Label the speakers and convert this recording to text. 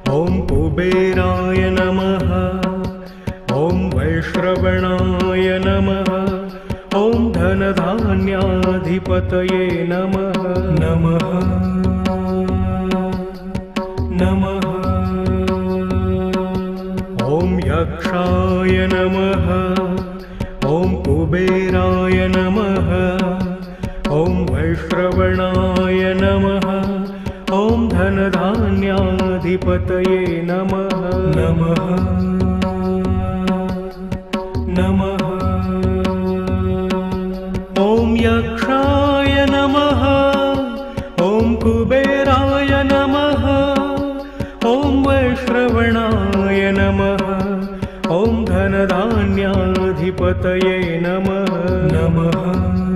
Speaker 1: ॐ कुबेराय नमः। ॐ वैश्रवणाय नमः। ॐ धनधान्याधिपतये नमः। नमः नमः। ॐ यक्षाय नमः। ॐ कुबेराय नमः। ॐ वैश्रवणाय नमः। ॐ धनधान्याधिपतये नमः। नमः नमः। ॐ यक्षाय नमः। ॐ कुबेराय नमः। ॐ वैश्रवणाय नमः। ॐ धनधान्याधिपतये नमः। नमः